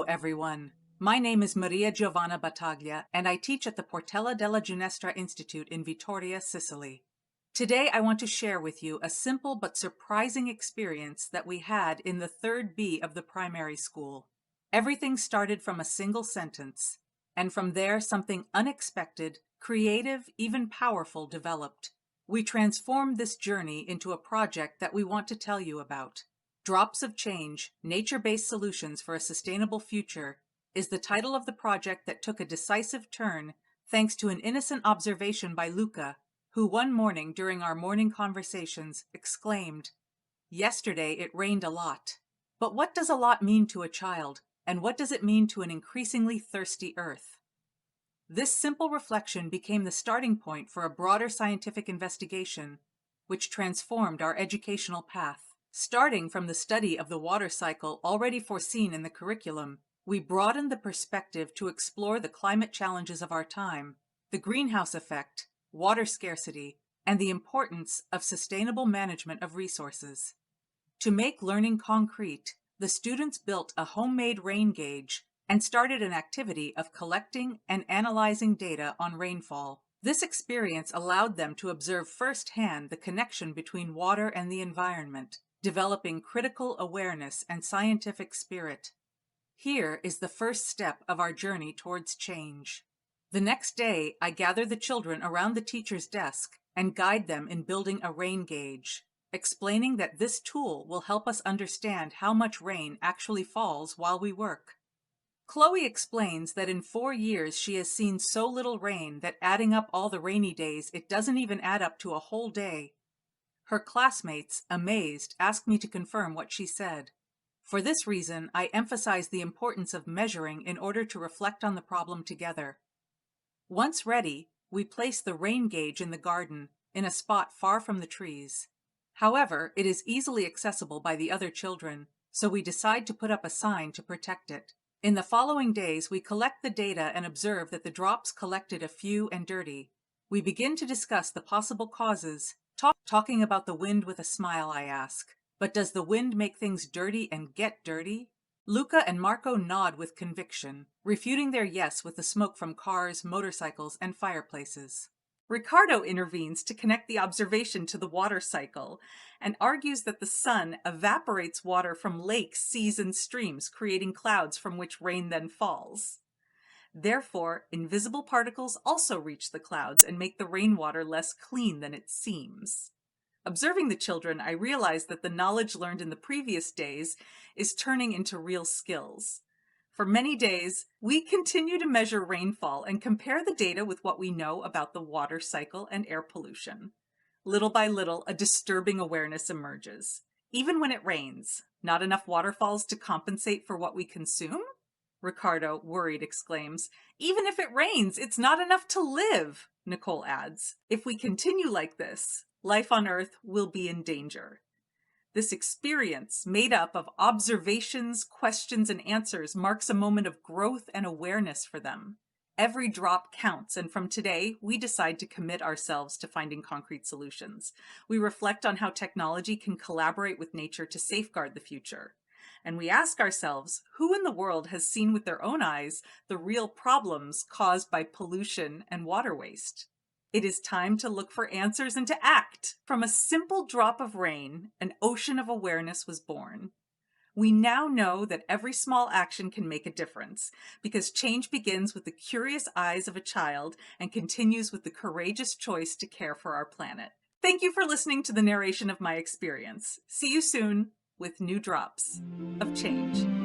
Hello, everyone. My name is Maria Giovanna Battaglia, and I teach at the Portella della Ginestra Institute in Vittoria, Sicily. Today, I want to share with you a simple but surprising experience that we had in the third B of the primary school. Everything started from a single sentence, and from there, something unexpected, creative, even powerful developed. We transformed this journey into a project that we want to tell you about. Drops of Change, Nature-Based Solutions for a Sustainable Future is the title of the project that took a decisive turn thanks to an innocent observation by Luca, who one morning during our morning conversations exclaimed, "Yesterday it rained a lot." But what does a lot mean to a child, and what does it mean to an increasingly thirsty earth? This simple reflection became the starting point for a broader scientific investigation, which transformed our educational path. Starting from the study of the water cycle already foreseen in the curriculum, we broadened the perspective to explore the climate challenges of our time, the greenhouse effect, water scarcity, and the importance of sustainable management of resources. To make learning concrete, the students built a homemade rain gauge and started an activity of collecting and analyzing data on rainfall. This experience allowed them to observe firsthand the connection between water and the environment, developing critical awareness and scientific spirit. Here is the first step of our journey towards change. The next day, I gather the children around the teacher's desk and guide them in building a rain gauge, explaining that this tool will help us understand how much rain actually falls while we work. Chloe explains that in 4 years she has seen so little rain that adding up all the rainy days, it doesn't even add up to a whole day. Her classmates, amazed, asked me to confirm what she said. For this reason, I emphasize the importance of measuring in order to reflect on the problem together. Once ready, we place the rain gauge in the garden, in a spot far from the trees. However, it is easily accessible by the other children, so we decide to put up a sign to protect it. In the following days, we collect the data and observe that the drops collected are few and dirty. We begin to discuss the possible causes. Talking about the wind with a smile, I ask, but does the wind make things dirty and get dirty? Luca and Marco nod with conviction, refuting their yes with the smoke from cars, motorcycles, and fireplaces. Ricardo intervenes to connect the observation to the water cycle and argues that the sun evaporates water from lakes, seas, and streams, creating clouds from which rain then falls. Therefore, invisible particles also reach the clouds and make the rainwater less clean than it seems. Observing the children, I realize that the knowledge learned in the previous days is turning into real skills. For many days, we continue to measure rainfall and compare the data with what we know about the water cycle and air pollution. Little by little, a disturbing awareness emerges. Even when it rains, not enough water falls to compensate for what we consume? Ricardo, worried, exclaims. Even if it rains, it's not enough to live, Nicole adds. If we continue like this, life on Earth will be in danger. This experience, made up of observations, questions, and answers, marks a moment of growth and awareness for them. Every drop counts, and from today, we decide to commit ourselves to finding concrete solutions. We reflect on how technology can collaborate with nature to safeguard the future. And we ask ourselves, who in the world has seen with their own eyes the real problems caused by pollution and water waste? It is time to look for answers and to act. From a simple drop of rain, an ocean of awareness was born. We now know that every small action can make a difference, because change begins with the curious eyes of a child and continues with the courageous choice to care for our planet. Thank you for listening to the narration of my experience. See you soon with new drops of change.